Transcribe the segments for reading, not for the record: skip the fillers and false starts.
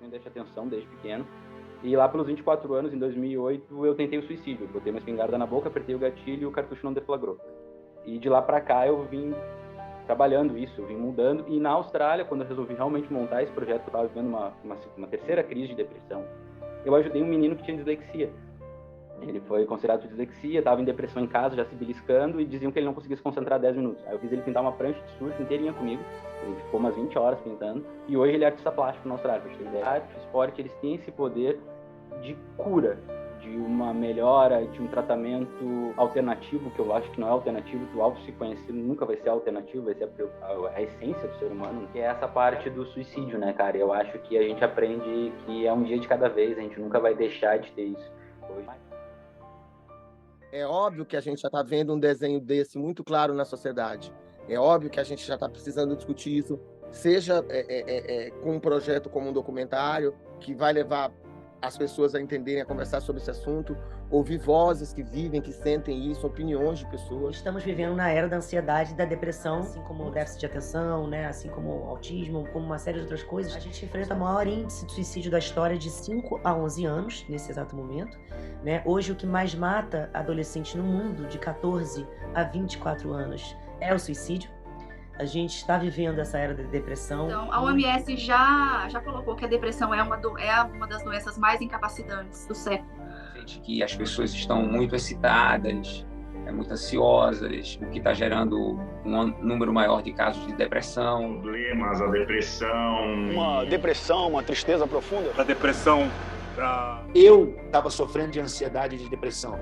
me deixa atenção desde pequeno. E lá pelos 24 anos, em 2008, eu tentei o suicídio. Eu botei uma espingarda na boca, apertei o gatilho e o cartucho não deflagrou. E de lá pra cá eu vim trabalhando isso, eu vim mudando. E na Austrália, quando eu resolvi realmente montar esse projeto, eu estava vivendo uma terceira crise de depressão, eu ajudei um menino que tinha dislexia. Ele foi considerado por dislexia, estava em depressão em casa, já se beliscando, e diziam que ele não conseguia se concentrar 10 minutos. Aí eu fiz ele pintar uma prancha de surf inteirinha comigo, ele ficou umas 20 horas pintando, e hoje ele é artista plástico na Austrália. A arte, o esporte, eles têm esse poder de cura, de uma melhora, de um tratamento alternativo, que eu acho que não é alternativo, que o auto se conhecer nunca vai ser alternativo, vai ser a essência do ser humano, que é essa parte do suicídio, né, cara? Eu acho que a gente aprende que é um dia de cada vez, a gente nunca vai deixar de ter isso. Hoje... É óbvio que a gente já está vendo um desenho desse muito claro na sociedade. É óbvio que a gente já está precisando discutir isso, seja com um projeto como um documentário, que vai levar as pessoas a entenderem, a conversar sobre esse assunto, ouvir vozes que vivem, que sentem isso, opiniões de pessoas. Estamos vivendo na era da ansiedade e da depressão, assim como o déficit de atenção, né? Assim como o autismo, como uma série de outras coisas. A gente enfrenta o maior índice de suicídio da história de 5 a 11 anos, nesse exato momento, né? Hoje, o que mais mata adolescentes no mundo, de 14 a 24 anos, é o suicídio. A gente está vivendo essa era de depressão. Então, a OMS já colocou que a depressão é uma das doenças mais incapacitantes do século. Sente que as pessoas estão muito excitadas, muito ansiosas, o que está gerando um número maior de casos de depressão. Problemas, a depressão. Uma depressão, uma tristeza profunda. A depressão. Eu estava sofrendo de ansiedade e de depressão.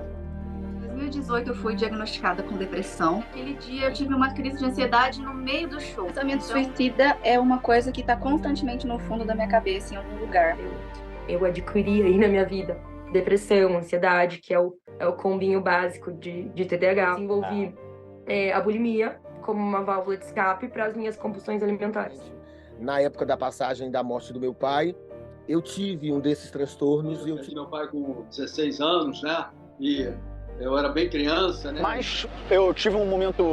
Em 2018 eu fui diagnosticada com depressão. Aquele dia eu tive uma crise de ansiedade no meio do show. O pensamento suicida é uma coisa que está constantemente no fundo da minha cabeça, em algum lugar. Eu adquiri aí na minha vida depressão, ansiedade, que é o combinho básico de TDAH. Desenvolvi a bulimia como uma válvula de escape para as minhas compulsões alimentares. Na época da passagem da morte do meu pai, eu tive um desses transtornos. Eu tive meu pai com 16 anos, né? E eu era bem criança, né? Mas eu tive um momento,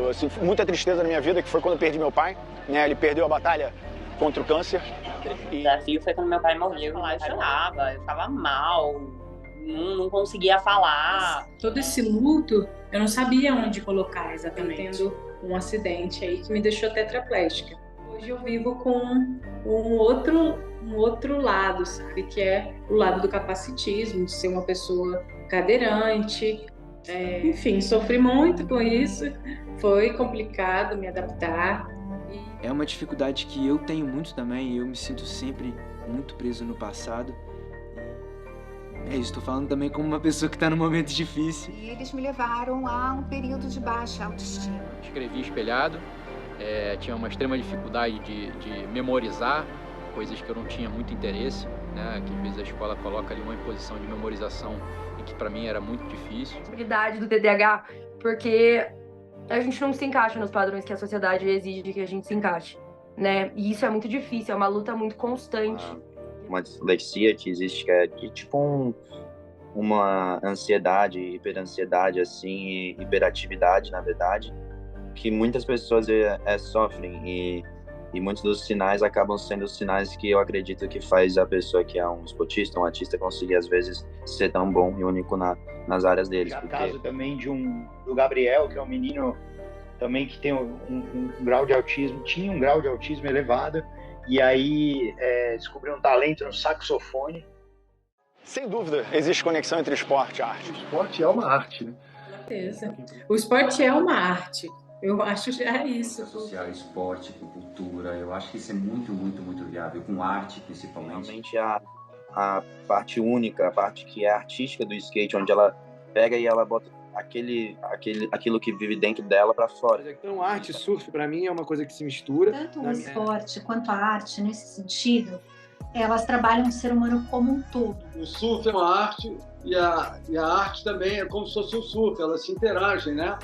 assim, muita tristeza na minha vida, que foi quando eu perdi meu pai, né? Ele perdeu a batalha contra o câncer. O desafio foi quando meu pai morreu. Eu chorava, eu ficava mal, não conseguia falar. Todo esse luto, eu não sabia onde colocar exatamente. Tendo um acidente aí que me deixou tetraplégica. Hoje eu vivo com um outro lado, sabe? Que é o lado do capacitismo, de ser uma pessoa cadeirante. Enfim, sofri muito com isso. Foi complicado me adaptar. É uma dificuldade que eu tenho muito também, e eu me sinto sempre muito preso no passado. É isso, estou falando também como uma pessoa que está num momento difícil. E eles me levaram a um período de baixa autoestima. Escrevi espelhado, tinha uma extrema dificuldade de memorizar coisas que eu não tinha muito interesse, né? Que às vezes a escola coloca ali uma imposição de memorização e que para mim era muito difícil. A possibilidade do TDAH, porque a gente não se encaixa nos padrões que a sociedade exige que a gente se encaixe, né? E isso é muito difícil, é uma luta muito constante. Uma dislexia que existe, que é tipo uma ansiedade, hiperansiedade, assim, e hiperatividade, na verdade, que muitas pessoas sofrem, e muitos dos sinais acabam sendo os sinais que eu acredito que faz a pessoa que é um esportista, um artista, conseguir, às vezes, ser tão bom e único nas áreas deles. O caso também do Gabriel, que é um menino também que tem um grau de autismo, tinha um grau de autismo elevado, e aí descobriu um talento no saxofone. Sem dúvida, existe conexão entre esporte e arte. O esporte é uma arte, né? Com certeza. O esporte é uma arte. Eu acho que é isso. Associar esporte com cultura, eu acho que isso é muito, muito, muito viável, com arte principalmente. Realmente a parte única, a parte que é artística do skate, onde ela pega e ela bota aquilo que vive dentro dela para fora. Então, arte e surf, para mim, é uma coisa que se mistura. Tanto o esporte quanto a arte, nesse sentido, elas trabalham o ser humano como um todo. O surf é uma arte e a arte também é como se fosse o surf, elas se interagem, né?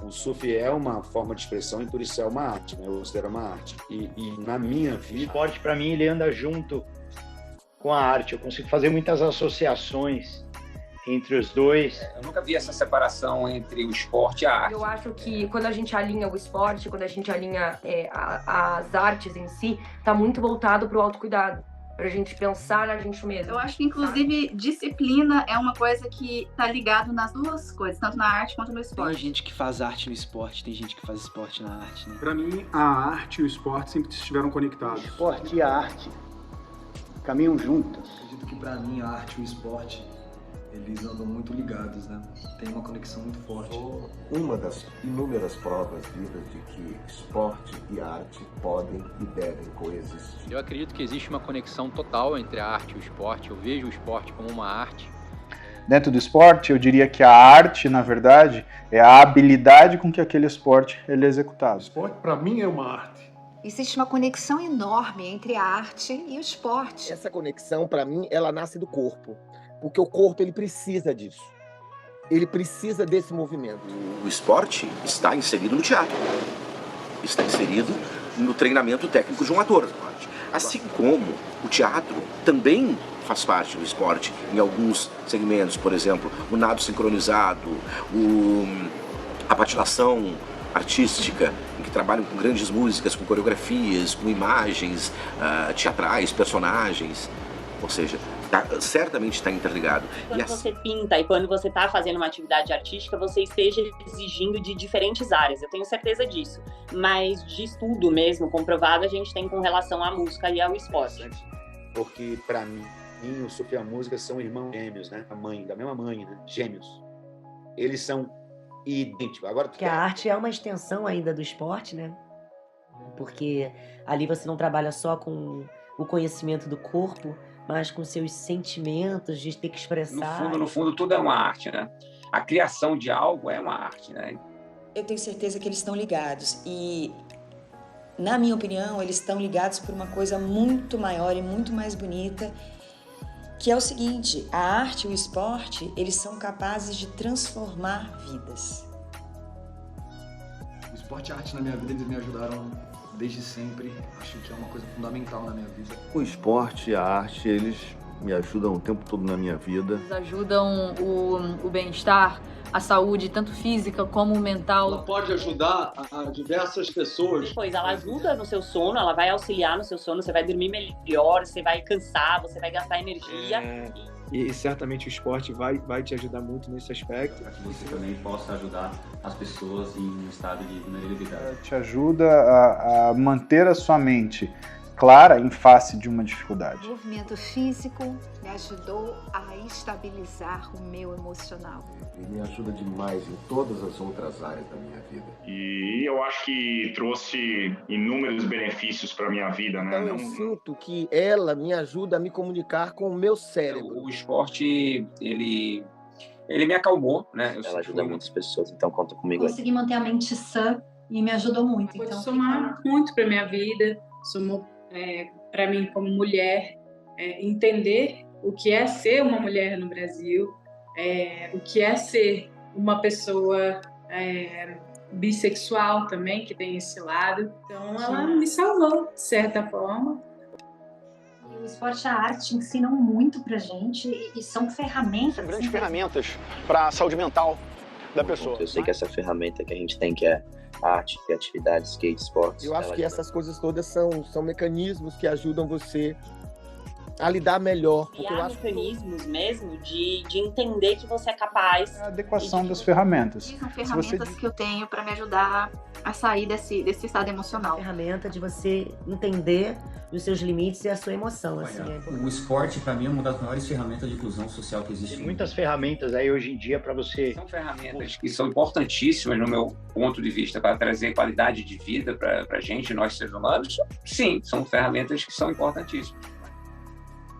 O surf é uma forma de expressão e por isso é uma arte, né? Eu considero uma arte. E na minha vida... O esporte, para mim, ele anda junto com a arte. Eu consigo fazer muitas associações entre os dois. Eu nunca vi essa separação entre o esporte e a arte. Eu acho que quando a gente alinha o esporte, quando a gente alinha as artes em si, tá muito voltado pro autocuidado. Pra gente pensar na gente mesmo. Eu acho que, inclusive, disciplina é uma coisa que tá ligado nas duas coisas, tanto na arte quanto no esporte. Tem gente que faz arte no esporte, tem gente que faz esporte na arte, né? Pra mim, a arte e o esporte sempre estiveram conectados. O esporte e a arte caminham juntas. Acredito que pra mim, a arte e o esporte, eles andam muito ligados, né? Tem uma conexão muito forte. Uma das inúmeras provas vivas de que esporte e arte podem e devem coexistir. Eu acredito que existe uma conexão total entre a arte e o esporte. Eu vejo o esporte como uma arte. Dentro do esporte, eu diria que a arte, na verdade, é a habilidade com que aquele esporte ele é executado. O esporte, para mim, é uma arte. Existe uma conexão enorme entre a arte e o esporte. Essa conexão, para mim, ela nasce do corpo. Porque o corpo, ele precisa disso. Ele precisa desse movimento. O esporte está inserido no teatro. Está inserido no treinamento técnico de um ator. Assim como o teatro também faz parte do esporte em alguns segmentos. Por exemplo, o nado sincronizado, a patilação artística, em que trabalham com grandes músicas, com coreografias, com imagens teatrais, personagens. Ou seja, certamente está interligado. Quando você pinta e quando você está fazendo uma atividade artística, você esteja exigindo de diferentes áreas. Eu tenho certeza disso. Mas de estudo mesmo, comprovado, a gente tem com relação à música e ao esporte. Porque, para mim, o surf e a música são irmãos gêmeos, né? Da mesma mãe, né? Gêmeos. Eles são idênticos. Agora, porque a arte é uma extensão ainda do esporte, né? Porque ali você não trabalha só com o conhecimento do corpo, mas com seus sentimentos, de ter que expressar. No fundo, tudo é uma arte, né? A criação de algo é uma arte, né? Eu tenho certeza que eles estão ligados e, na minha opinião, eles estão ligados por uma coisa muito maior e muito mais bonita, que é o seguinte: a arte e o esporte, eles são capazes de transformar vidas. O esporte e a arte na minha vida, eles me ajudaram desde sempre. Acho que é uma coisa fundamental na minha vida. O esporte e a arte, eles me ajudam o tempo todo na minha vida. Eles ajudam o bem-estar, a saúde, tanto física como mental. Ela pode ajudar a diversas pessoas. Depois, ela ajuda no seu sono, ela vai auxiliar no seu sono, você vai dormir melhor, você vai cansar, você vai gastar energia. E certamente o esporte vai te ajudar muito nesse aspecto. Para que você também possa ajudar as pessoas em um estado de vulnerabilidade. Te ajuda a manter a sua mente clara em face de uma dificuldade. O movimento físico me ajudou a estabilizar o meu emocional. Ele me ajuda demais em todas as outras áreas da minha vida. E eu acho que trouxe inúmeros benefícios para minha vida, né? Então eu sinto que ela me ajuda a me comunicar com o meu cérebro. O esporte, ele me acalmou, né? Ela ajuda muitas pessoas, então conta comigo. Consegui manter a mente sã e me ajudou muito. Pode somar muito para minha vida, somou para mim como mulher, entender o que é ser uma mulher no Brasil, o que é ser uma pessoa bissexual também, que tem esse lado. Então ela me salvou, de certa forma. O esporte e a arte ensinam muito pra gente e são ferramentas. São grandes ferramentas para a saúde mental da pessoa. Eu sei que essa ferramenta que a gente tem, que é arte, criatividade, skate, esportes. Eu acho que essas coisas todas são mecanismos que ajudam você a lidar melhor. E há mecanismos mesmo de entender que você é capaz. A adequação das ferramentas. São ferramentas que eu tenho para me ajudar a sair desse estado emocional. Ferramenta de você entender os seus limites e a sua emoção. Assim, o esporte, para mim, é uma das maiores ferramentas de inclusão social que existe. Tem muitas ferramentas aí hoje em dia para você... São ferramentas que são importantíssimas, no meu ponto de vista, para trazer qualidade de vida para a gente, nós seres humanos. Sim, são ferramentas que são importantíssimas.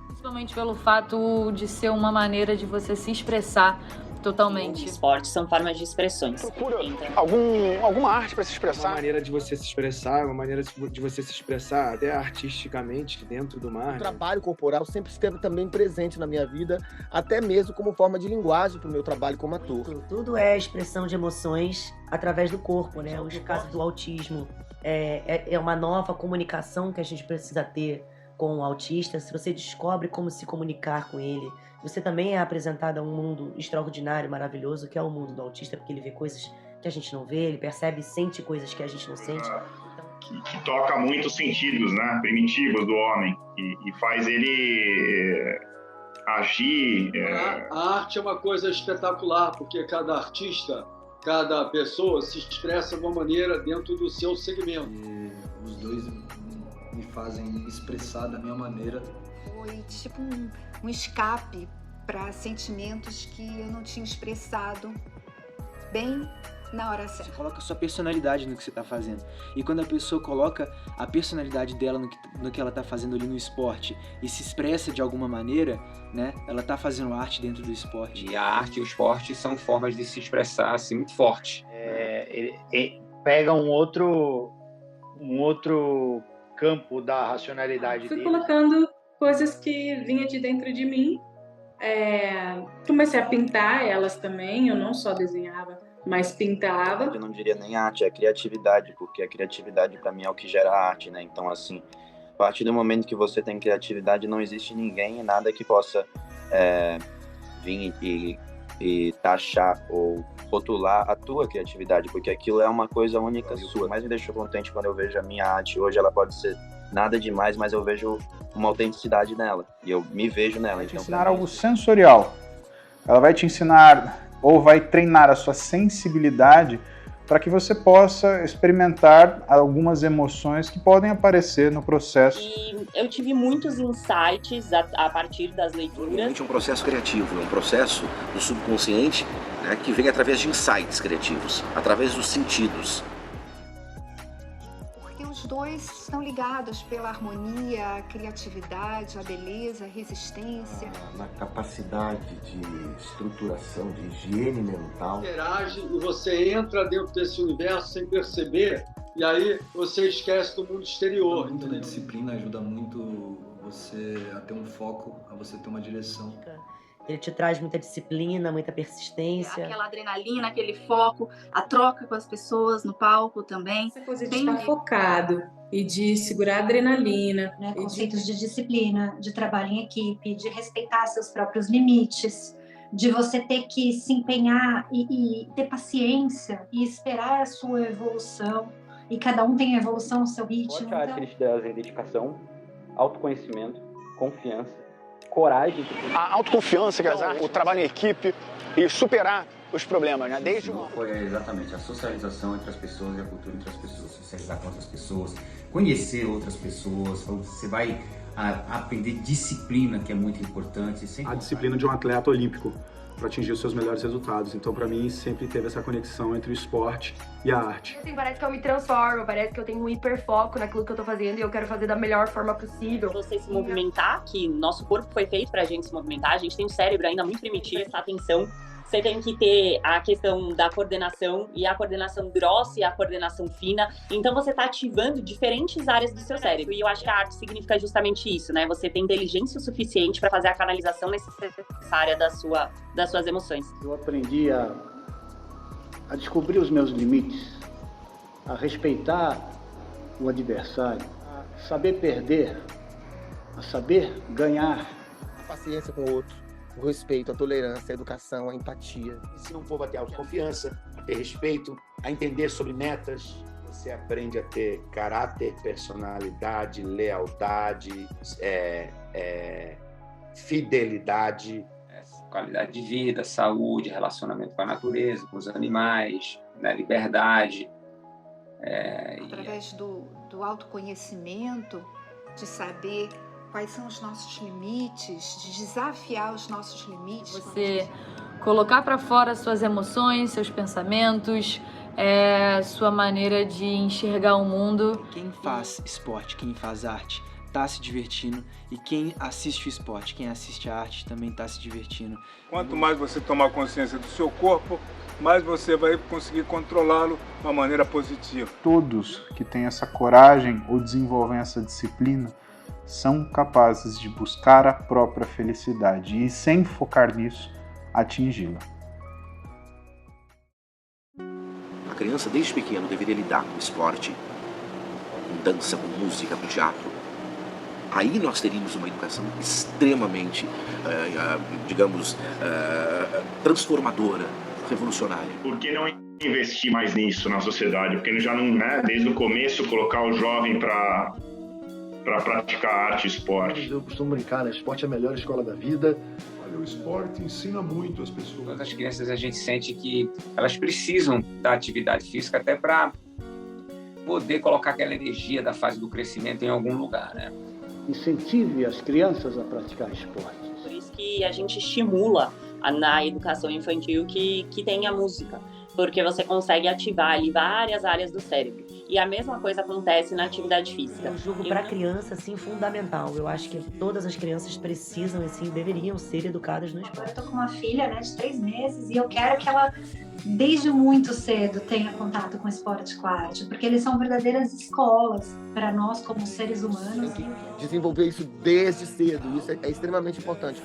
Principalmente pelo fato de ser uma maneira de você se expressar totalmente. Esportes são formas de expressões. Procura alguma arte para se expressar. Uma maneira de você se expressar, uma maneira de você se expressar até artisticamente dentro do mar. O trabalho corporal sempre esteve também presente na minha vida, até mesmo como forma de linguagem para o meu trabalho como ator. Tudo é expressão de emoções através do corpo, né? No caso do autismo, é uma nova comunicação que a gente precisa ter com o autista, se você descobre como se comunicar com ele, você também é apresentado a um mundo extraordinário, maravilhoso, que é o mundo do autista, porque ele vê coisas que a gente não vê, ele percebe e sente coisas que a gente não sente. Que toca muitos sentidos, né, primitivos do homem e faz ele agir. A arte é uma coisa espetacular, porque cada artista, cada pessoa se expressa de uma maneira dentro do seu segmento. E os dois me fazem expressar da minha maneira. Foi tipo um escape para sentimentos que eu não tinha expressado bem na hora certa. Você coloca a sua personalidade no que você está fazendo. E quando a pessoa coloca a personalidade dela no que ela está fazendo ali no esporte e se expressa de alguma maneira, né, ela está fazendo arte dentro do esporte. E a arte e o esporte são formas de se expressar assim, muito fortes. Ele pega um outro campo da racionalidade Fui dele. colocando coisas que vinha de dentro de mim. Comecei a pintar elas também, eu não só desenhava, mas pintava. Eu não diria nem arte, é criatividade, porque a criatividade para mim é o que gera arte, né? Então, assim, a partir do momento que você tem criatividade, não existe ninguém e nada que possa vir e taxar ou rotular a tua criatividade, porque aquilo é uma coisa única sua. Mas me deixou contente quando eu vejo a minha arte. Hoje ela pode ser nada demais, mas eu vejo uma autenticidade nela, e eu me vejo nela. Vai te então, ensinar algo sensorial. Ela vai te ensinar ou vai treinar a sua sensibilidade para que você possa experimentar algumas emoções que podem aparecer no processo. E eu tive muitos insights a partir das leituras. É um processo criativo, é um processo do subconsciente, né, que vem através de insights criativos, através dos sentidos. Porque os dois estão ligados pela harmonia, a criatividade, a beleza, a resistência. Na capacidade de estruturação, de higiene mental. Interage e você entra dentro desse universo sem perceber, e aí você esquece do mundo exterior. Muito na disciplina ajuda muito você a ter um foco, a você ter uma direção. Ele te traz muita disciplina, muita persistência. Aquela adrenalina, aquele foco, a troca com as pessoas no palco também. Essa coisa de estar focado e de segurar a adrenalina. Né? Conceitos de disciplina, de trabalho em equipe, de respeitar seus próprios limites, de você ter que se empenhar e ter paciência e esperar a sua evolução. E cada um tem a evolução no seu ritmo. A arte que eles trazem dedicação, autoconhecimento, confiança, coragem. A autoconfiança, o trabalho em equipe e superar os problemas, né? Desde Foi exatamente a socialização entre as pessoas e a cultura entre as pessoas, socializar com outras pessoas, conhecer outras pessoas, você vai aprender disciplina, que é muito importante. A disciplina de um atleta olímpico para atingir os seus melhores resultados. Então, para mim, sempre teve essa conexão entre o esporte e a arte. Assim, parece que eu me transformo, parece que eu tenho um hiperfoco naquilo que eu tô fazendo e eu quero fazer da melhor forma possível. Você se movimentar, que nosso corpo foi feito pra gente se movimentar, a gente tem um cérebro ainda muito primitivo, essa atenção. Você tem que ter a questão da coordenação, e a coordenação grossa e a coordenação fina. Então você está ativando diferentes áreas do seu cérebro. E eu acho que a arte significa justamente isso, né? Você tem inteligência o suficiente para fazer a canalização necessária das suas emoções. Eu aprendi a descobrir os meus limites, a respeitar o adversário, a saber perder, a saber ganhar. A paciência com o outro. O respeito, a tolerância, a educação, a empatia. Ensina um povo a ter autoconfiança, a ter respeito, a entender sobre metas. Você aprende a ter caráter, personalidade, lealdade, fidelidade. Qualidade de vida, saúde, relacionamento com a natureza, com os animais, né, liberdade. Através do autoconhecimento, de saber quais são os nossos limites, de desafiar os nossos limites. Você colocar para fora suas emoções, seus pensamentos, sua maneira de enxergar o mundo. Quem faz esporte, quem faz arte, tá se divertindo, e quem assiste o esporte, quem assiste a arte também tá se divertindo. Quanto mais você tomar consciência do seu corpo, mais você vai conseguir controlá-lo de uma maneira positiva. Todos que têm essa coragem ou desenvolvem essa disciplina são capazes de buscar a própria felicidade e, sem focar nisso, atingi-la. A criança, desde pequeno, deveria lidar com esporte, com dança, com música, com teatro. aí nós teríamos uma educação extremamente, digamos, transformadora, revolucionária. Por que não investir mais nisso na sociedade? Porque já não, né, desde o começo, colocar o jovem para praticar arte e esporte. Eu costumo brincar, né? Esporte é a melhor escola da vida. Olha, o esporte ensina muito as pessoas. As crianças, a gente sente que elas precisam da atividade física até para poder colocar aquela energia da fase do crescimento em algum lugar, né? Incentive as crianças a praticar esporte. Por isso que a gente estimula na educação infantil que tem a música, porque você consegue ativar ali várias áreas do cérebro. E a mesma coisa acontece na atividade física. É um jogo para criança, assim, fundamental. Eu acho que todas as crianças precisam, assim, deveriam ser educadas no esporte. Eu tô com uma filha, né, de 3 meses, e eu quero que ela, desde muito cedo, tenha contato com esporte e com a arte, porque eles são verdadeiras escolas para nós, como seres humanos. Desenvolver isso desde cedo, isso é extremamente importante.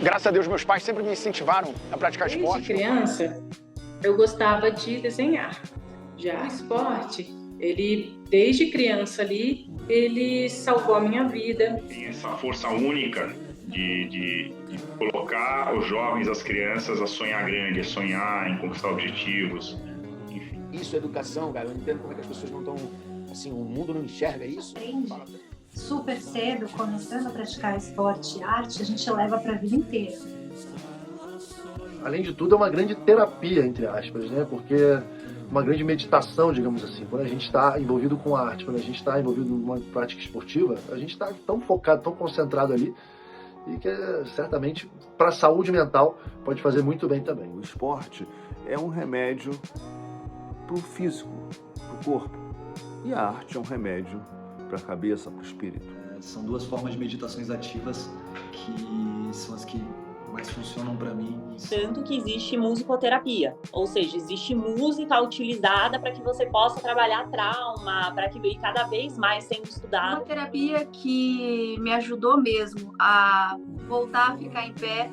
Graças a Deus, meus pais sempre me incentivaram a praticar esporte. Desde criança, eu gostava de desenhar. Já o esporte, desde criança ali, ele salvou a minha vida. Tem essa força única de colocar os jovens, as crianças a sonhar grande, a sonhar em conquistar objetivos. Enfim. Isso é educação, cara. Eu não entendo como é que as pessoas não estão... Assim, o mundo não enxerga isso. Aprende super cedo, começando a praticar esporte e arte, a gente leva para a vida inteira. Além de tudo, é uma grande terapia, entre aspas, né? Porque uma grande meditação, digamos assim. Quando a gente está envolvido com a arte, quando a gente está envolvido numa prática esportiva, a gente está tão focado, tão concentrado ali, e que certamente para a saúde mental pode fazer muito bem também. O esporte é um remédio para o físico, para o corpo. E a arte é um remédio para a cabeça, para o espírito. São 2 formas de meditações ativas que são as que mais funcionam para mim. Tanto que existe musicoterapia, ou seja, existe música utilizada para que você possa trabalhar trauma, para que cada vez mais sendo estudado. Uma terapia que me ajudou mesmo a voltar a ficar em pé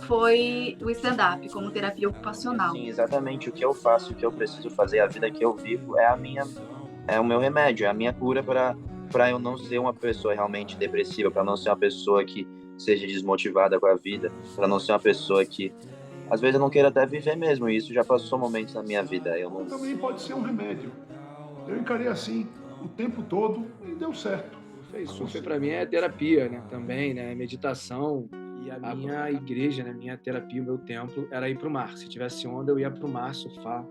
foi o stand-up como terapia ocupacional. Sim, exatamente o que eu faço, o que eu preciso fazer, a vida que eu vivo é o meu remédio, é a minha cura para eu não ser uma pessoa realmente depressiva, para não ser uma pessoa que seja desmotivada com a vida, para não ser uma pessoa que às vezes eu não queira até viver mesmo. E isso já passou momentos na minha vida. Também pode ser um remédio. Eu encarei assim o tempo todo e deu certo. Surf para mim é terapia, né? Também, né? Meditação. E a minha igreja, né? Minha terapia, o meu templo era ir pro mar. Se tivesse onda, eu ia pro mar surfar.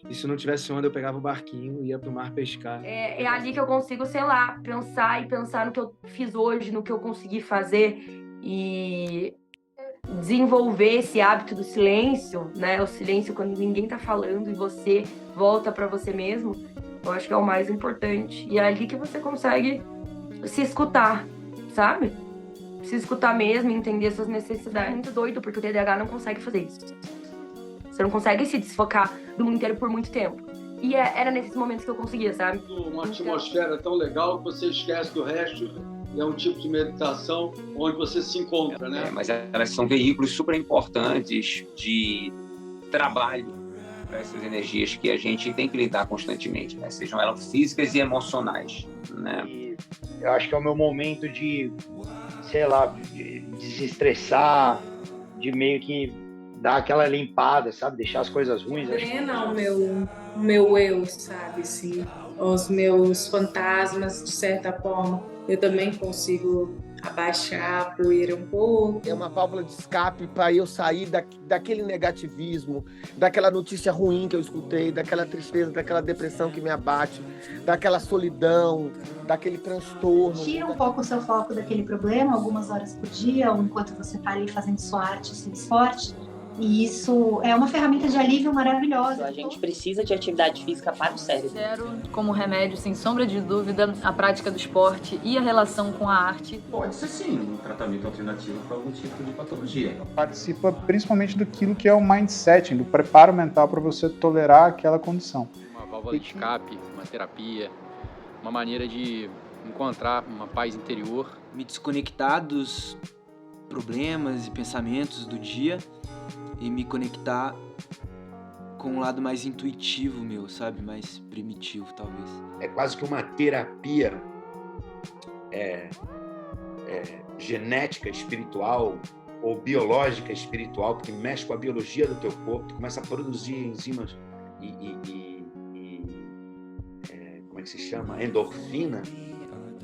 E se não tivesse onda, eu pegava o barquinho e ia pro mar pescar. É ali que eu consigo, sei lá, pensar no que eu fiz hoje, no que eu consegui fazer e desenvolver esse hábito do silêncio, né? O silêncio quando ninguém tá falando e você volta para você mesmo, eu acho que é o mais importante. E é ali que você consegue se escutar, sabe? Se escutar mesmo, entender suas necessidades. É muito doido, porque o TDAH não consegue fazer isso. Você não consegue se desfocar do mundo inteiro por muito tempo. E era nesses momentos que eu conseguia, sabe? Uma atmosfera tão legal que você esquece do resto. É um tipo de meditação onde você se encontra, né? Mas elas são veículos super importantes de trabalho para essas energias que a gente tem que lidar constantemente, né? Sejam elas físicas e emocionais, né? E eu acho que é o meu momento de, sei lá, de desestressar, de meio que dar aquela limpada, sabe? Deixar as coisas ruins. Drena o meu eu, sabe? Assim, os meus fantasmas, de certa forma. Eu também consigo abaixar, fluir um pouco. É uma válvula de escape para eu sair daquele negativismo, daquela notícia ruim que eu escutei, daquela tristeza, daquela depressão que me abate, daquela solidão, daquele transtorno. Tira um pouco o seu foco daquele problema, algumas horas por dia, ou enquanto você está ali fazendo sua arte, seu esporte. E isso é uma ferramenta de alívio maravilhosa. A gente precisa de atividade física para o cérebro. Como remédio, sem sombra de dúvida, a prática do esporte e a relação com a arte. Pode ser sim um tratamento alternativo para algum tipo de patologia. Participa principalmente daquilo que é o mindset, do preparo mental para você tolerar aquela condição. Uma válvula de escape, uma terapia, uma maneira de encontrar uma paz interior. Me desconectar dos problemas e pensamentos do dia e me conectar com um lado mais intuitivo meu, sabe? Mais primitivo, talvez. É quase que uma terapia genética espiritual ou biológica espiritual, porque mexe com a biologia do teu corpo, tu começa a produzir enzimas como é que se chama? Endorfina,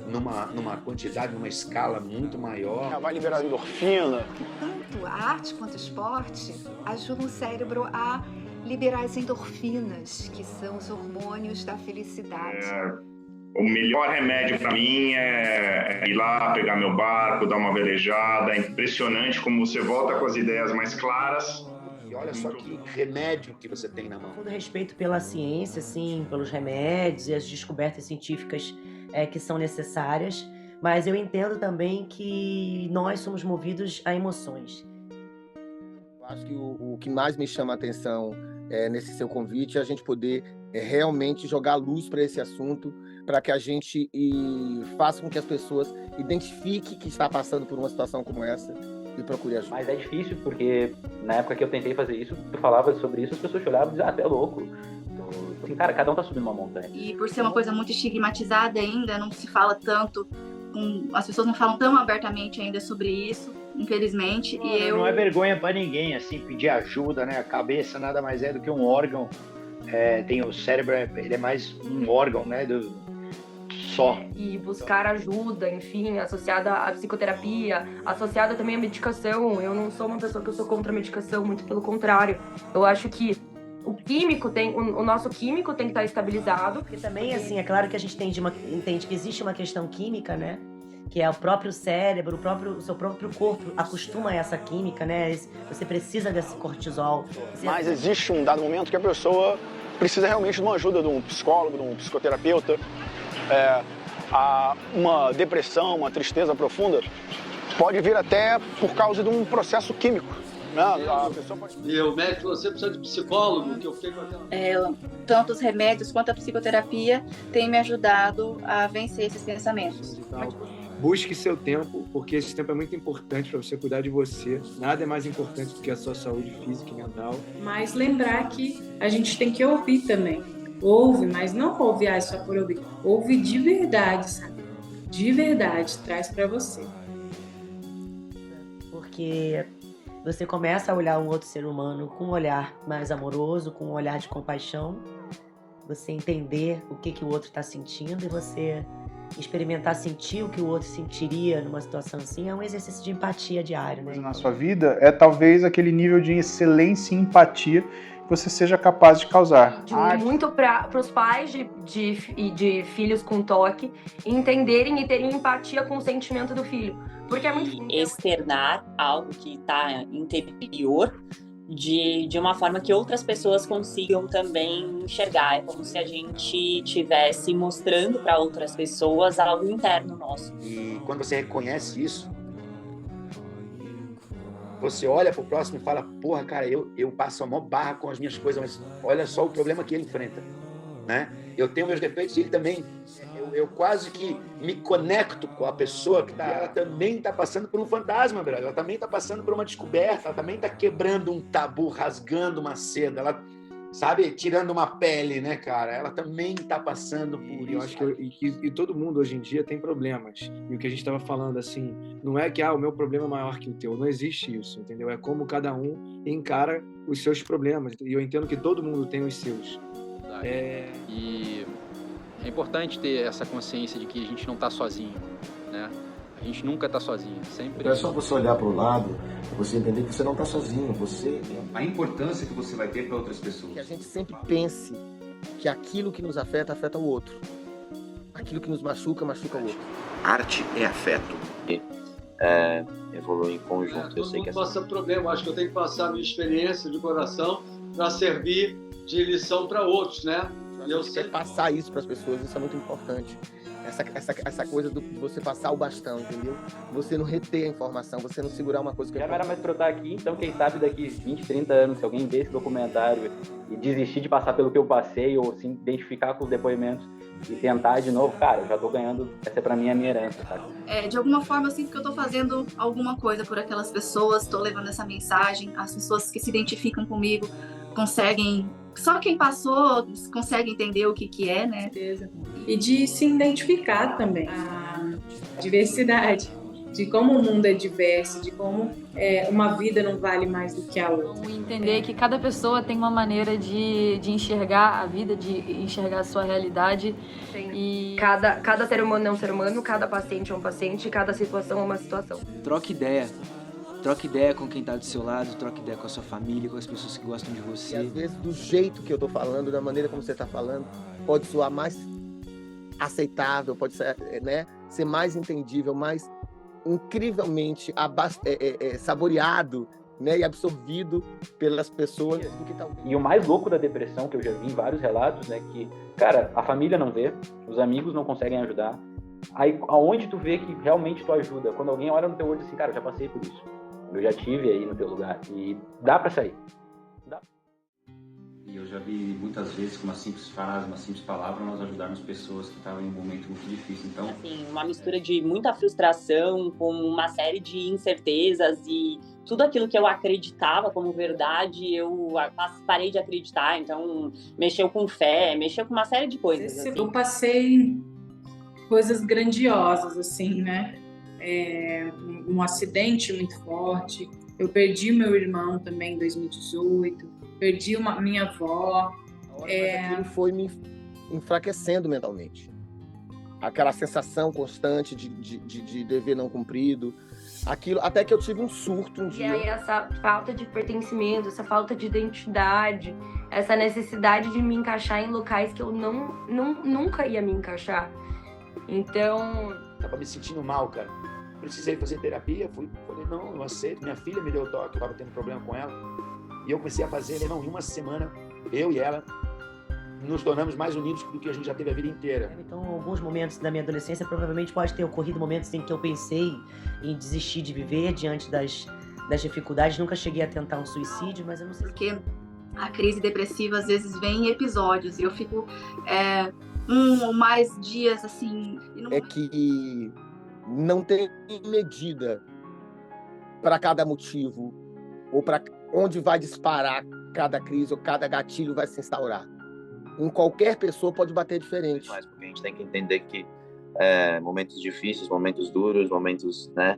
numa quantidade, numa escala muito maior. Vai liberar endorfina. Tanto a arte quanto o esporte ajudam o cérebro a liberar as endorfinas, que são os hormônios da felicidade. O melhor remédio para mim é ir lá, pegar meu barco, dar uma velejada. É impressionante como você volta com as ideias mais claras. E olha só que remédio que você tem na mão. Com respeito pela ciência, sim, pelos remédios e as descobertas científicas que são necessárias, mas eu entendo também que nós somos movidos a emoções. Eu acho que o que mais me chama a atenção nesse seu convite é a gente poder realmente jogar luz para esse assunto, para que a gente faça com que as pessoas identifiquem que está passando por uma situação como essa e procure ajuda. Mas é difícil, porque na época que eu tentei fazer isso, tu falava sobre isso, as pessoas choravam e diziam, tu é louco. Assim, cara, cada um tá subindo uma montanha. E por ser uma coisa muito estigmatizada ainda, não se fala tanto, as pessoas não falam tão abertamente ainda sobre isso, infelizmente. Não é vergonha pra ninguém, assim, pedir ajuda, né? A cabeça nada mais é do que um órgão. Tem o cérebro, ele é mais um órgão, né? Só. E buscar ajuda, enfim, associada à psicoterapia, associada também à medicação. Eu não sou uma pessoa que eu sou contra a medicação, muito pelo contrário. Eu acho que o nosso químico tem que estar estabilizado. Porque também, assim, é claro que a gente entende que existe uma questão química, né? Que é o próprio cérebro, o seu próprio corpo acostuma a essa química, né? Você precisa desse cortisol. Mas existe um dado momento que a pessoa precisa realmente de uma ajuda de um psicólogo, de um psicoterapeuta. Uma depressão, uma tristeza profunda pode vir até por causa de um processo químico. Né? A pessoa pode... E o médico, você precisa de psicólogo, que eu fiquei com aquela... Tanto os remédios quanto a psicoterapia têm me ajudado a vencer esses pensamentos. Busque seu tempo, porque esse tempo é muito importante para você cuidar de você. Nada é mais importante do que a sua saúde física e mental. Mas lembrar que a gente tem que ouvir também. Ouve, mas não ouve só por ouvir. Ouve de verdade, sabe? De verdade, traz para você. Porque você começa a olhar um outro ser humano com um olhar mais amoroso, com um olhar de compaixão. Você entender o que o outro está sentindo e você experimentar sentir o que o outro sentiria numa situação assim é um exercício de empatia diário, né? Na sua vida é talvez aquele nível de excelência e empatia que você seja capaz de causar. Muito para os pais de filhos com toque entenderem e terem empatia com o sentimento do filho. Porque é muito... externar algo que está interior de uma forma que outras pessoas consigam também enxergar. É como se a gente estivesse mostrando para outras pessoas algo interno nosso. E quando você reconhece isso, você olha pro próximo e fala, porra, cara, eu passo a maior barra com as minhas coisas, mas olha só o problema que ele enfrenta, né? Eu tenho meus defeitos e ele também. Eu quase que me conecto com a pessoa que ela também está passando por um fantasma, brother. Ela também está passando por uma descoberta, ela também está quebrando um tabu, rasgando uma seda, ela, sabe, tirando uma pele, né, cara? Ela também está passando por isso. Eu acho que todo mundo hoje em dia tem problemas. E o que a gente estava falando, assim, não é que o meu problema é maior que o teu. Não existe isso, entendeu? É como cada um encara os seus problemas. E eu entendo que todo mundo tem os seus. E é importante ter essa consciência de que a gente não está sozinho, né? A gente nunca está sozinho, sempre. É só você olhar para o lado e você entender que você não está sozinho. A importância que você vai ter para outras pessoas. Que a gente sempre pense que aquilo que nos afeta, afeta o outro. Aquilo que nos machuca, machuca o outro. Arte é afeto. Evolui em conjunto. Eu sei que passa problema. Acho que eu tenho que passar a minha experiência de coração para servir de lição para outros, né? Eu sei passar isso para as pessoas, isso é muito importante. Essa coisa de você passar o bastão, entendeu? Você não reter a informação, você não segurar uma coisa que... Já não era mais pra eu estar aqui, então quem sabe daqui 20, 30 anos, se alguém ver esse documentário e desistir de passar pelo que eu passei, ou se identificar com os depoimentos e tentar de novo, cara, eu já tô ganhando, essa pra mim é a minha herança, sabe? De alguma forma eu sinto que eu tô fazendo alguma coisa por aquelas pessoas, tô levando essa mensagem, as pessoas que se identificam comigo conseguem... Só quem passou consegue entender o que é, né? E de se identificar também. A diversidade. de como o mundo é diverso, de como uma vida não vale mais do que a outra. Entender que cada pessoa tem uma maneira de enxergar a vida, de enxergar a sua realidade. E Cada ser humano é um ser humano, cada paciente é um paciente, cada situação é uma situação. Troca ideia. Troca ideia com quem tá do seu lado, troca ideia com a sua família, com as pessoas que gostam de você. E às vezes, do jeito que eu tô falando, da maneira como você tá falando, pode soar mais aceitável, pode ser, né, ser mais entendível, mais incrivelmente saboreado, né, e absorvido pelas pessoas do que tá... E o mais louco da depressão, que eu já vi em vários relatos, né, que, cara, a família não vê, os amigos não conseguem ajudar. Aí, aonde tu vê que realmente tu ajuda? Quando alguém olha no teu olho assim, cara, eu já passei por isso. Eu já tive aí no teu lugar. E dá pra sair. Dá. E eu já vi muitas vezes com uma simples frase, uma simples palavra, nós ajudarmos pessoas que estavam em um momento muito difícil. Então, assim, uma mistura de muita frustração com uma série de incertezas e tudo aquilo que eu acreditava como verdade, eu parei de acreditar. Então, mexeu com fé, mexeu com uma série de coisas. Assim. Eu passei coisas grandiosas, assim, né? Um acidente muito forte. Eu perdi meu irmão também em 2018. Perdi minha avó. Aquilo foi me enfraquecendo mentalmente. Aquela sensação constante de dever não cumprido. Aquilo, até que eu tive um surto um dia. E aí essa falta de pertencimento, essa falta de identidade, essa necessidade de me encaixar em locais que eu nunca ia me encaixar. Então... Tava me sentindo mal, cara. Precisei fazer terapia, falei, não, eu aceito. Minha filha me deu o toque, eu tava tendo problema com ela. E eu comecei a fazer, não, em uma semana, eu e ela nos tornamos mais unidos do que a gente já teve a vida inteira. Então, em alguns momentos da minha adolescência, provavelmente pode ter ocorrido momentos em que eu pensei em desistir de viver diante das dificuldades. Nunca cheguei a tentar um suicídio, mas eu não sei... Porque a crise depressiva, às vezes, vem em episódios. E eu fico um ou mais dias, assim... É que não tem medida para cada motivo ou para onde vai disparar cada crise ou cada gatilho vai se instaurar. Em qualquer pessoa pode bater diferente. Mas porque a gente tem que entender que momentos difíceis, momentos duros, momentos, né,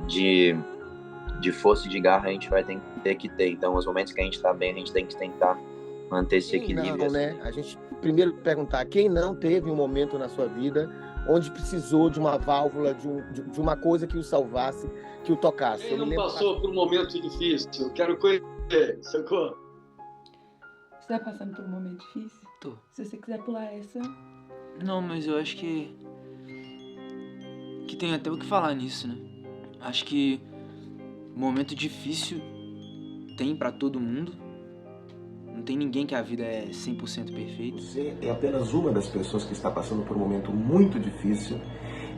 de força e de garra a gente vai ter que ter. Então, os momentos que a gente está bem, a gente tem que tentar manter esse equilíbrio. Não, né? A gente primeiro perguntar quem não teve um momento na sua vida onde precisou de uma válvula, de uma coisa que o salvasse, que o tocasse. Quem não passou por um momento difícil? Eu quero conhecer, sacou? Você tá passando por um momento difícil? Tô. Se você quiser pular essa... Não, mas eu acho que tem até o que falar nisso, né? Acho que momento difícil tem pra todo mundo. Não tem ninguém que a vida é 100% perfeita. Você é apenas uma das pessoas que está passando por um momento muito difícil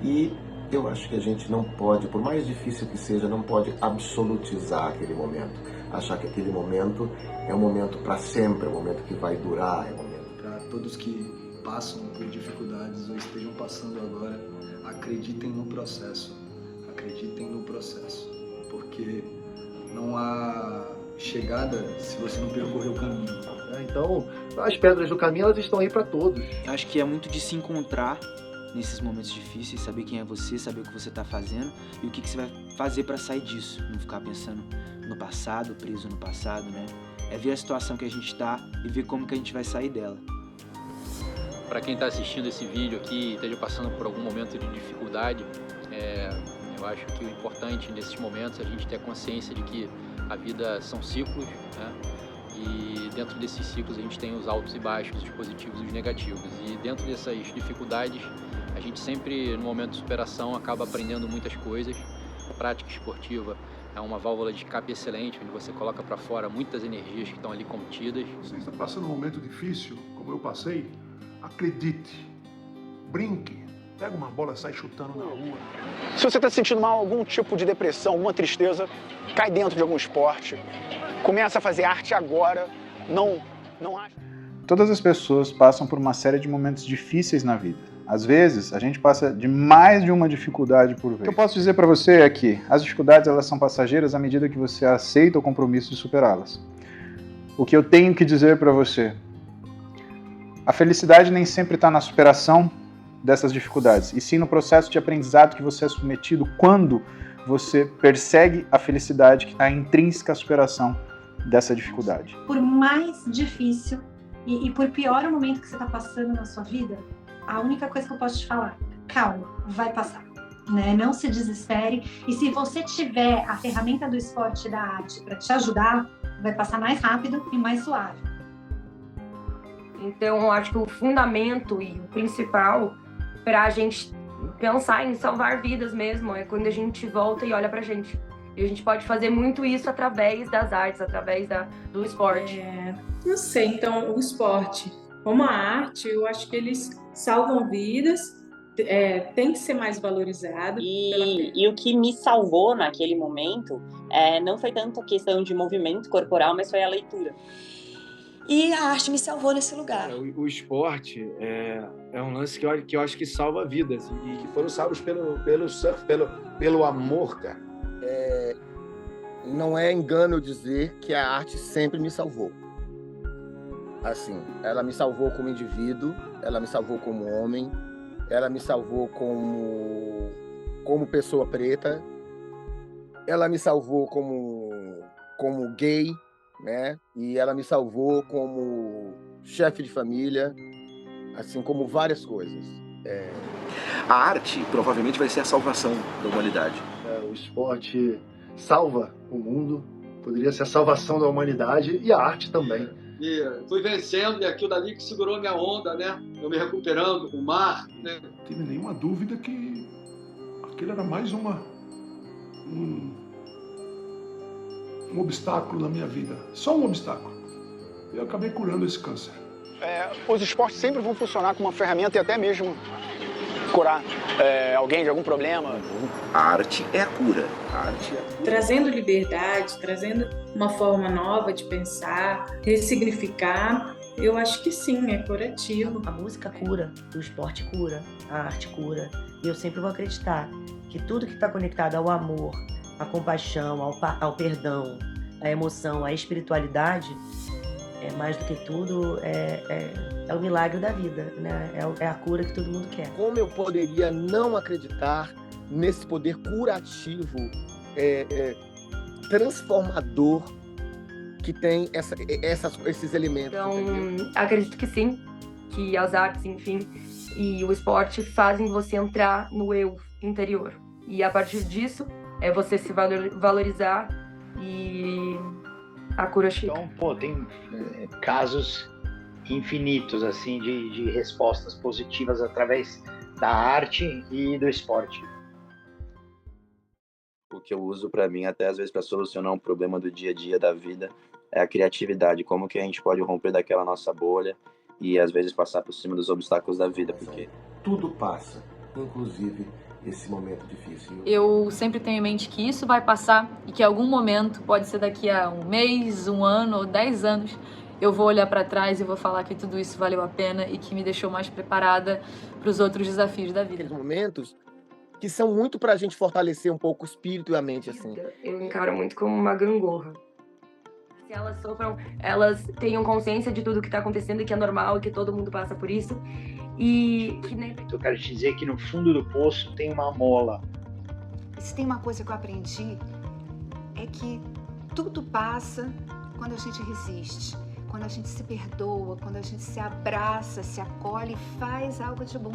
e eu acho que a gente não pode, por mais difícil que seja, não pode absolutizar aquele momento. Achar que aquele momento é um momento para sempre, é um momento que vai durar, é um momento... Para todos que passam por dificuldades ou estejam passando agora, acreditem no processo. Acreditem no processo, porque não há chegada se você não percorrer o caminho. Então, as pedras do caminho, elas estão aí para todos. Eu acho que é muito de se encontrar nesses momentos difíceis, saber quem é você, saber o que você tá fazendo e o que você vai fazer para sair disso. Não ficar pensando no passado, preso no passado, né? É ver a situação que a gente tá e ver como que a gente vai sair dela. Para quem está assistindo esse vídeo aqui e esteja passando por algum momento de dificuldade, eu acho que o importante nesses momentos é a gente ter a consciência de que a vida são ciclos, né? E dentro desses ciclos a gente tem os altos e baixos, os positivos e os negativos. E dentro dessas dificuldades, a gente sempre, no momento de superação, acaba aprendendo muitas coisas. A prática esportiva é uma válvula de escape excelente, onde você coloca para fora muitas energias que estão ali contidas. Você está passando um momento difícil, como eu passei, acredite, brinque, pega uma bola e sai chutando na rua. Se você está sentindo mal, algum tipo de depressão, alguma tristeza, cai dentro de algum esporte, começa a fazer arte agora, não acha... Todas as pessoas passam por uma série de momentos difíceis na vida. Às vezes, a gente passa de mais de uma dificuldade por vez. O que eu posso dizer para você é que as dificuldades elas são passageiras à medida que você aceita o compromisso de superá-las. O que eu tenho que dizer para você: a felicidade nem sempre está na superação, dessas dificuldades, e sim no processo de aprendizado que você é submetido quando você persegue a felicidade que está intrínseca à superação dessa dificuldade. Por mais difícil e por pior o momento que você está passando na sua vida, a única coisa que eu posso te falar, calma, vai passar. Né? Não se desespere, e se você tiver a ferramenta do esporte e da arte para te ajudar, vai passar mais rápido e mais suave. Então, eu acho que o fundamento e o principal para a gente pensar em salvar vidas mesmo é quando a gente volta e olha pra gente. E a gente pode fazer muito isso através das artes, através do esporte. Não sei, então o esporte, como a arte, eu acho que eles salvam vidas, tem que ser mais valorizado. E o que me salvou naquele momento não foi tanto a questão de movimento corporal, mas foi a leitura. E a arte me salvou nesse lugar. O esporte é um lance que eu acho que salva vidas. E que foram salvos pelo surf, pelo amor, cara. Não é engano dizer que a arte sempre me salvou. Assim, ela me salvou como indivíduo, ela me salvou como homem, ela me salvou como pessoa preta, ela me salvou como gay, né? E ela me salvou como chefe de família, assim como várias coisas. A arte provavelmente vai ser a salvação da humanidade. O esporte salva o mundo, poderia ser a salvação da humanidade, e a arte também. E fui vencendo, e aquilo dali que segurou minha onda, né? Eu me recuperando com o mar, né? Não tive nenhuma dúvida que aquilo era mais um obstáculo na minha vida. Só um obstáculo. Eu acabei curando esse câncer. Os esportes sempre vão funcionar como uma ferramenta e até mesmo curar alguém de algum problema. A arte é a cura. Trazendo liberdade, trazendo uma forma nova de pensar, ressignificar, eu acho que sim, é curativo. A música cura, o esporte cura, a arte cura. E eu sempre vou acreditar que tudo que está conectado ao amor, à compaixão, ao perdão, à emoção, à espiritualidade, mais do que tudo, é o milagre da vida, né? É a cura que todo mundo quer. Como eu poderia não acreditar nesse poder curativo, transformador que tem esses elementos? Então, entendeu? acredito que sim, que as artes, enfim, e o esporte fazem você entrar no eu interior. E a partir disso, é você se valorizar e a cura chega. Então, tem casos infinitos, assim, de respostas positivas através da arte e do esporte. O que eu uso para mim, até às vezes para solucionar um problema do dia a dia da vida, é a criatividade. Como que a gente pode romper daquela nossa bolha e às vezes passar por cima dos obstáculos da vida, porque tudo passa, inclusive esse momento difícil. Eu sempre tenho em mente que isso vai passar e que em algum momento, pode ser daqui a um mês, um ano ou 10 anos, eu vou olhar para trás e vou falar que tudo isso valeu a pena e que me deixou mais preparada para os outros desafios da vida. Momentos que são muito para a gente fortalecer um pouco o espírito e a mente, assim. Eu encaro muito como uma gangorra. Se elas sofram, elas tenham consciência de tudo que está acontecendo e que é normal e que todo mundo passa por isso. E que nem... Eu quero te dizer que no fundo do poço tem uma mola. Se tem uma coisa que eu aprendi, é que tudo passa quando a gente resiste, quando a gente se perdoa, quando a gente se abraça, se acolhe e faz algo de bom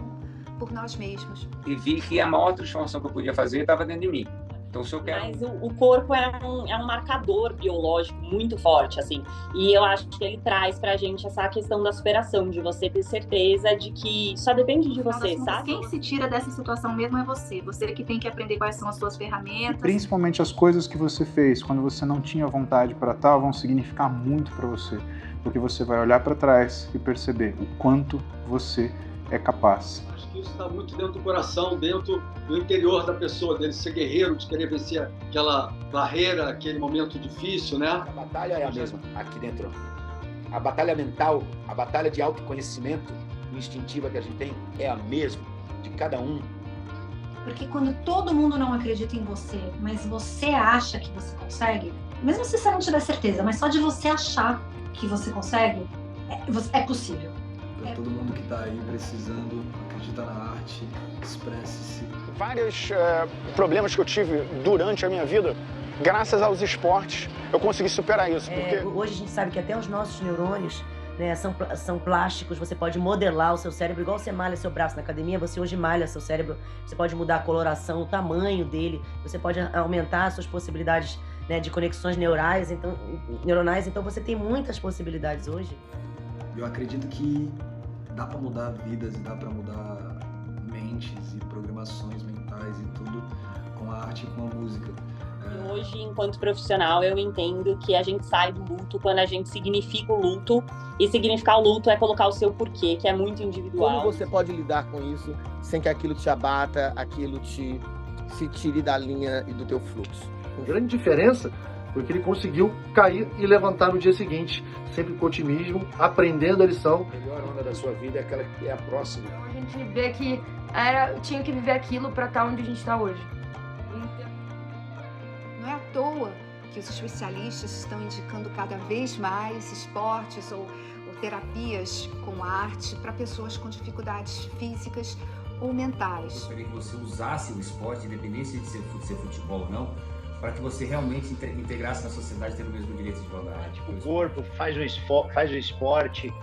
por nós mesmos. E vi que a maior transformação que eu podia fazer estava dentro de mim. Então, se eu quero... Mas o corpo é um marcador biológico muito forte, assim. E eu acho que ele traz pra gente essa questão da superação, de você ter certeza de que só depende de você, sabe? Quem se tira dessa situação mesmo é você. Você que tem que aprender quais são as suas ferramentas. Principalmente as coisas que você fez quando você não tinha vontade para tal vão significar muito para você. Porque você vai olhar para trás e perceber o quanto você é capaz. Isso está muito dentro do coração, dentro do interior da pessoa, dele ser guerreiro, de querer vencer aquela barreira, aquele momento difícil, né? A batalha é a mesma aqui dentro. A batalha mental, a batalha de autoconhecimento instintiva que a gente tem é a mesma de cada um. Porque quando todo mundo não acredita em você, mas você acha que você consegue, mesmo se você não tiver certeza, mas só de você achar que você consegue, é possível. Para todo mundo que está aí precisando, acredita na arte, expresse-se. Vários problemas que eu tive durante a minha vida, graças aos esportes, eu consegui superar isso. Porque... Hoje a gente sabe que até os nossos neurônios, né, são plásticos, você pode modelar o seu cérebro, igual você malha seu braço na academia, você hoje malha seu cérebro, você pode mudar a coloração, o tamanho dele, você pode aumentar as suas possibilidades, né, de conexões neuronais, então você tem muitas possibilidades hoje. Eu acredito que dá para mudar vidas e dá para mudar mentes e programações mentais e tudo com a arte e com a música. Hoje, enquanto profissional, eu entendo que a gente sai do luto quando a gente significa o luto, e significar o luto é colocar o seu porquê, que é muito individual. Como você pode lidar com isso sem que aquilo te abata, aquilo se tire da linha e do teu fluxo? A grande diferença foi que ele conseguiu cair e levantar no dia seguinte, sempre com otimismo, aprendendo a lição. A melhor onda da sua vida é aquela que é a próxima. A gente vê que tinha que viver aquilo para estar onde a gente está hoje. Não é à toa que os especialistas estão indicando cada vez mais esportes ou terapias com arte para pessoas com dificuldades físicas ou mentais. Eu gostaria que você usasse o esporte, independente de ser futebol ou não, para que você realmente integrasse na sociedade tendo o mesmo direito de igualdade. O corpo faz o esporte,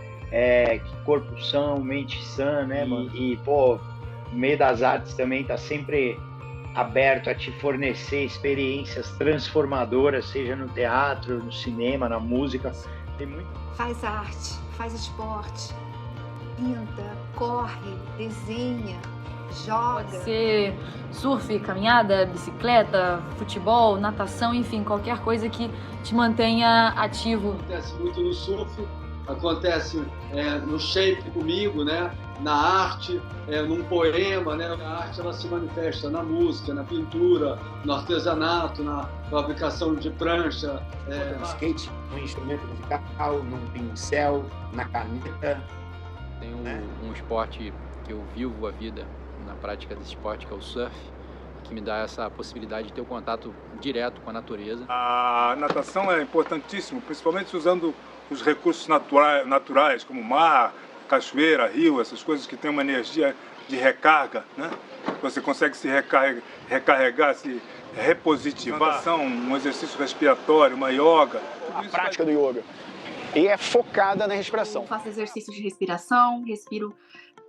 corpo são, mente sã, né, mano? E, pô, o meio das artes também tá sempre aberto a te fornecer experiências transformadoras, seja no teatro, no cinema, na música. Tem muito. Faz arte, faz esporte, pinta, corre, desenha, joga. Pode ser surf, caminhada, bicicleta, futebol, natação, enfim, qualquer coisa que te mantenha ativo. Acontece muito no surf, acontece no shape comigo, né? Na arte, num poema, né? A arte ela se manifesta na música, na pintura, no artesanato, na fabricação de prancha. No skate, no instrumento musical, num pincel, na caneta. Tem um esporte que eu vivo a vida na prática desse esporte, que é o surf, que me dá essa possibilidade de ter um contato direto com a natureza. A natação é importantíssimo, principalmente usando os recursos naturais, como mar, cachoeira, rio, essas coisas que têm uma energia de recarga, né? Você consegue se recarregar, se repositivar. Natação, um exercício respiratório, uma yoga. A prática do yoga. E é focada na respiração. Eu faço exercícios de respiração, respiro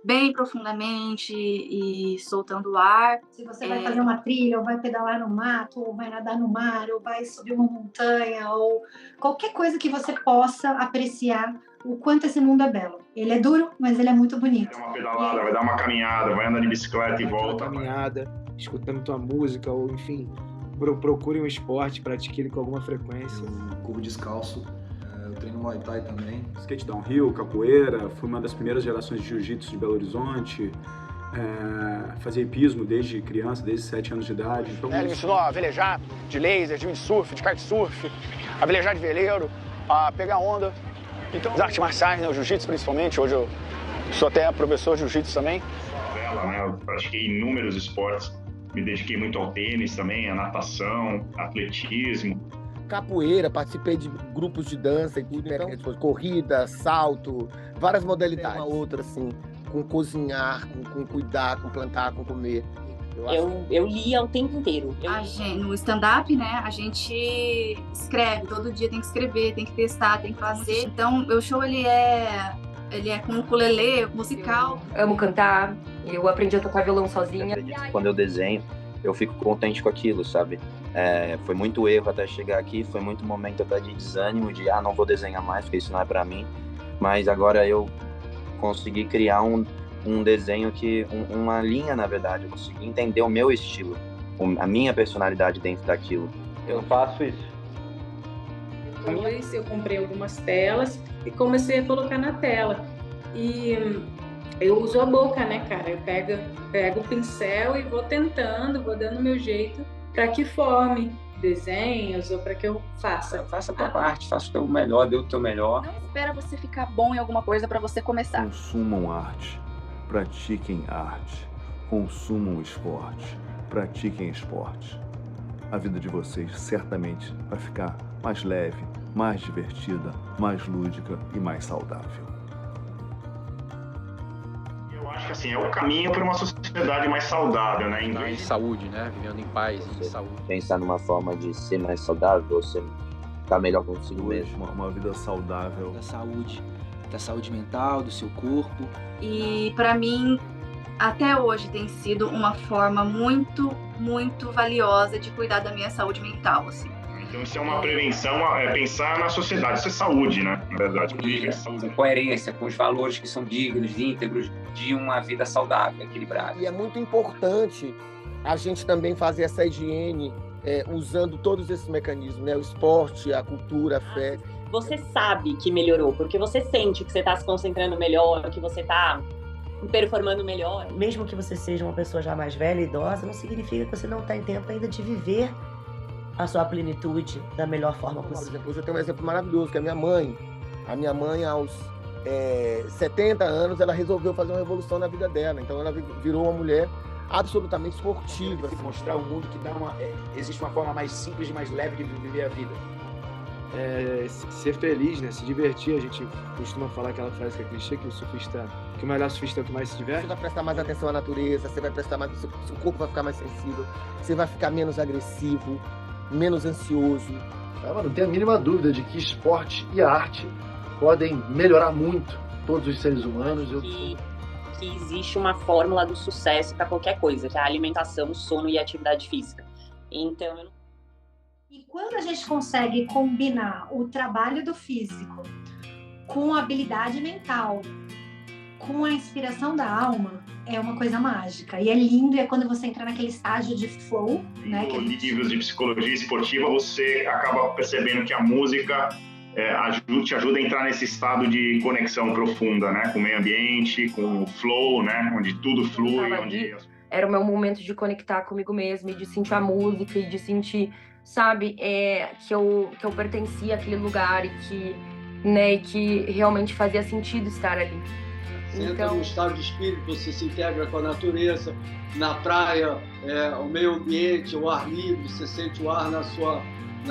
bem profundamente e soltando o ar. Se você vai fazer uma trilha, ou vai pedalar no mato, ou vai nadar no mar, ou vai subir uma montanha, ou qualquer coisa que você possa apreciar o quanto esse mundo é belo. Ele é duro, mas ele é muito bonito. Vai dar uma pedalada, vai dar uma caminhada, vai andar de bicicleta e volta. Caminhada, escutando tua música, ou enfim, procure um esporte, pratique ele com alguma frequência. Eu corro descalço, eu treino Muay Thai também. Skate downhill, capoeira, fui uma das primeiras gerações de jiu-jitsu de Belo Horizonte. Fazia hipismo desde criança, desde 7 anos de idade. Então... Ele me ensinou a velejar de laser, de windsurf, de kitesurf, a velejar de veleiro, a pegar onda. Então, as artes marciais, né, o jiu-jitsu principalmente, hoje eu sou até professor de jiu-jitsu também. Eu pratiquei inúmeros esportes, me dediquei muito ao tênis também, à natação, atletismo. Capoeira, participei de grupos de dança e tudo, né? Corrida, salto, várias modalidades. Uma outra, assim, com cozinhar, com cuidar, com plantar, com comer. Eu lia o tempo inteiro. No stand-up, né, a gente escreve, todo dia tem que escrever, tem que testar, tem que fazer. Então, meu show, ele é com ukulele, musical. Eu amo cantar, eu aprendi a tocar violão sozinha. Quando eu desenho, eu fico contente com aquilo, sabe? Foi muito erro até chegar aqui, foi muito momento até de desânimo, de não vou desenhar mais, porque isso não é pra mim. Mas agora eu consegui criar um desenho uma linha, na verdade, eu consegui entender o meu estilo, a minha personalidade dentro daquilo. Eu faço isso. Depois eu comprei algumas telas e comecei a colocar na tela. E eu uso a boca, né, cara? Eu pego o pincel e vou tentando, vou dando o meu jeito para que forme desenhos ou para que eu faça. Faça a tua parte, faça o teu melhor, dê o teu melhor. Não espera você ficar bom em alguma coisa para você começar. Consumam arte, pratiquem arte, consumam esporte, pratiquem esporte. A vida de vocês certamente vai ficar mais leve, mais divertida, mais lúdica e mais saudável. que assim, é o caminho para uma sociedade mais saudável, né? Em saúde, né? Vivendo em paz, em saúde. Pensar numa forma de ser mais saudável, estar melhor consigo mesmo. Uma vida saudável. Da saúde mental, do seu corpo. E para mim, até hoje tem sido uma forma muito, muito valiosa de cuidar da minha saúde mental, assim. Então isso é uma prevenção, é pensar na sociedade, isso é saúde, né? Na verdade. Com coerência, com os valores que são dignos, íntegros, de uma vida saudável, equilibrada. E é muito importante a gente também fazer essa higiene usando todos esses mecanismos, né? O esporte, a cultura, a fé. Você sabe que melhorou, porque você sente que você está se concentrando melhor, que você está performando melhor. Mesmo que você seja uma pessoa já mais velha, idosa, não significa que você não está em tempo ainda de viver a sua plenitude da melhor forma possível. Hoje eu tenho um exemplo maravilhoso, que é a minha mãe. A minha mãe, aos 70 anos, ela resolveu fazer uma revolução na vida dela. Então ela virou uma mulher absolutamente esportiva. Mostrar ao mundo que existe uma forma mais simples e mais leve de viver a vida. Ser feliz, né? Se divertir. A gente costuma falar aquela frase que é clichê, que o melhor surfista é o que mais se diverte. Você vai prestar mais atenção à natureza, você vai prestar mais, seu corpo vai ficar mais sensível, você vai ficar menos agressivo, menos ansioso. Não tenho a mínima dúvida de que esporte e arte podem melhorar muito todos os seres humanos. Que existe uma fórmula do sucesso para qualquer coisa, que é a alimentação, sono e atividade física. Então, E quando a gente consegue combinar o trabalho do físico com a habilidade mental, com a inspiração da alma, é uma coisa mágica. E é lindo, é quando você entra naquele estágio de flow, né? Livros de psicologia esportiva, você acaba percebendo que a música te ajuda a entrar nesse estado de conexão profunda, né? Com o meio ambiente, com o flow, né? Onde tudo flui. Era o meu momento de conectar comigo mesma, e de sentir a música, e de sentir, sabe, que eu pertencia àquele lugar, e que realmente fazia sentido estar ali. Você entra num estado de espírito, você se integra com a natureza, na praia, o meio ambiente, o ar livre, você sente o ar na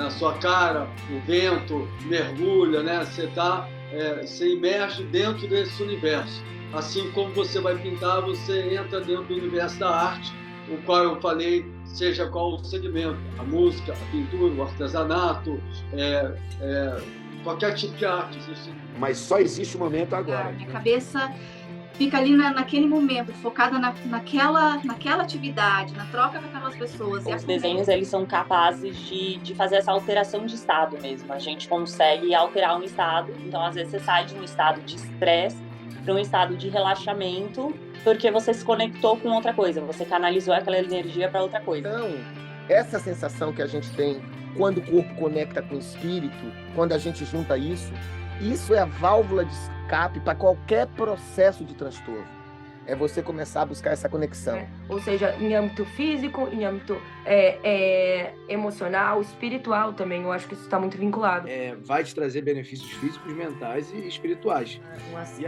sua cara, o vento mergulha, né? Você imerge dentro desse universo. Assim como você vai pintar, você entra dentro do universo da arte, o qual eu falei, seja qual o segmento, a música, a pintura, o artesanato, qualquer tipo de arte. Mas só existe o momento agora. Minha cabeça fica ali naquele momento, focada naquela atividade, na troca com aquelas pessoas. Os desenhos, eles são capazes de fazer essa alteração de estado mesmo. A gente consegue alterar um estado. Então, às vezes, você sai de um estado de estresse para um estado de relaxamento, porque você se conectou com outra coisa, você canalizou aquela energia para outra coisa. Então, essa sensação que a gente tem quando o corpo conecta com o espírito, quando a gente junta isso é a válvula de escape para qualquer processo de transtorno. É você começar a buscar essa conexão. Ou seja, em âmbito físico, em âmbito emocional, espiritual também. Eu acho que isso está muito vinculado. Vai te trazer benefícios físicos, mentais e espirituais.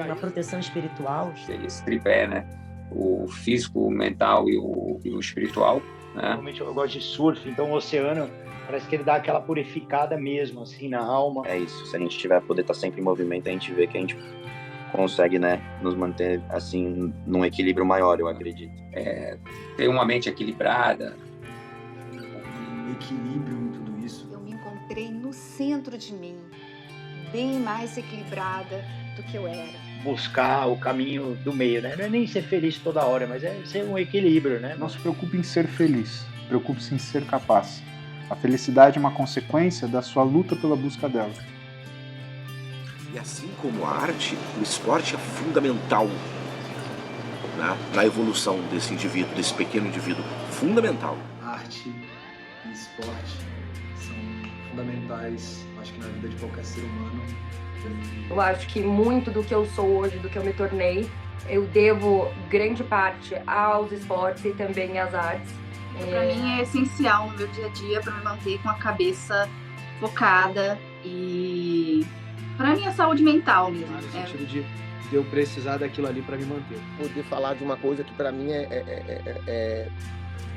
Uma proteção espiritual. Esse tripé, né? O físico, o mental e o espiritual. Né? Realmente eu gosto de surf, então o oceano parece que ele dá aquela purificada mesmo, assim, na alma. É isso, se a gente tiver poder estar sempre em movimento, a gente vê que a gente consegue, né, nos manter, assim, num equilíbrio maior, eu acredito. Ter uma mente equilibrada. Equilíbrio em tudo isso. Eu me encontrei no centro de mim, bem mais equilibrada do que eu era. Buscar o caminho do meio, né? Não é nem ser feliz toda hora, mas é ser um equilíbrio, né? Não se preocupe em ser feliz, preocupe-se em ser capaz. A felicidade é uma consequência da sua luta pela busca dela. E assim como a arte, o esporte é fundamental, né? Na evolução desse indivíduo, desse pequeno indivíduo. Fundamental. Arte e esporte são fundamentais, acho que na vida de qualquer ser humano. Eu acho que muito do que eu sou hoje, do que eu me tornei, eu devo grande parte aos esportes e também às artes. Para mim é essencial no meu dia a dia para me manter com a cabeça focada e para minha saúde mental mesmo. No sentido de eu precisar daquilo ali para me manter. Poder falar de uma coisa que para mim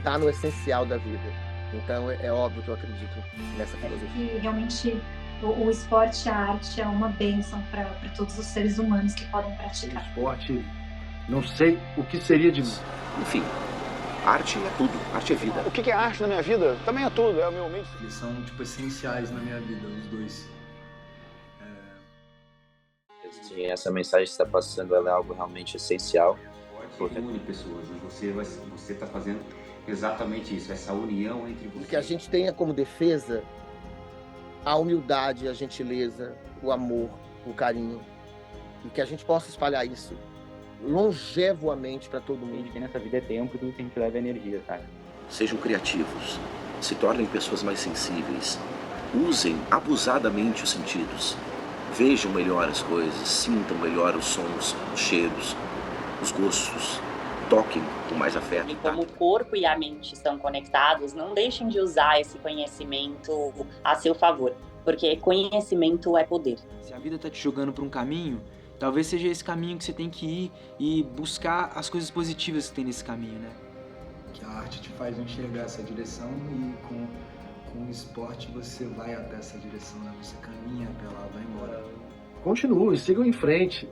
tá no essencial da vida. Então é óbvio que eu acredito nessa filosofia. Que realmente o esporte e a arte é uma bênção para todos os seres humanos que podem praticar. O esporte Não sei o que seria de mim. Enfim, arte é tudo, arte é vida. O que é arte na minha vida? Também é tudo, é o meu mente. Eles são, tipo, essenciais na minha vida, os dois. Assim, essa mensagem que você está passando, ela é algo realmente essencial. Porque une pessoas, e você está fazendo exatamente isso, essa união entre vocês. Que a gente tenha como defesa a humildade, a gentileza, o amor, o carinho. E que a gente possa espalhar isso longevamente para todo mundo. Que nessa vida é tempo e tudo que a gente leva é energia, sabe? Sejam criativos, se tornem pessoas mais sensíveis, usem abusadamente os sentidos, vejam melhor as coisas, sintam melhor os sons, os cheiros, os gostos, toquem com mais afeto. E como o corpo e a mente estão conectados, não deixem de usar esse conhecimento a seu favor, porque conhecimento é poder. Se a vida tá te jogando para um caminho, talvez seja esse caminho que você tem que ir e buscar as coisas positivas que tem nesse caminho, né? Que a arte te faz enxergar essa direção e com o esporte você vai até essa direção, né? Você caminha até lá, vai embora. Continuem, sigam em frente,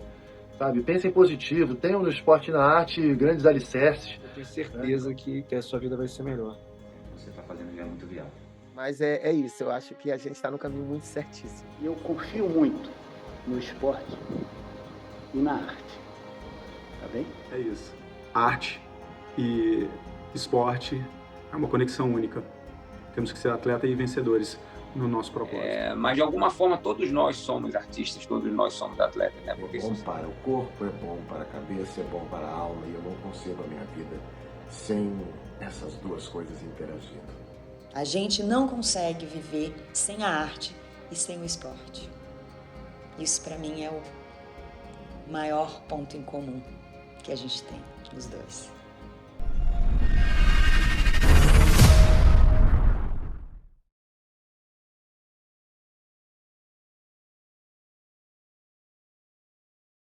sabe? Pensem positivo, tenham no esporte e na arte grandes alicerces. Eu tenho certeza que a sua vida vai ser melhor. Você está fazendo já muito viável. Mas é isso, eu acho que a gente está no caminho muito certíssimo. Eu confio muito no esporte e na arte, tá bem? É isso. Arte e esporte é uma conexão única. Temos que ser atleta e vencedores no nosso propósito. Mas de alguma forma todos nós somos artistas, todos nós somos atletas, né? Porque é bom para o corpo, é bom para a cabeça, é bom para a alma, e eu não concebo a minha vida sem essas duas coisas interagindo. A gente não consegue viver sem a arte e sem o esporte. Isso para mim é o maior ponto em comum que a gente tem, os dois.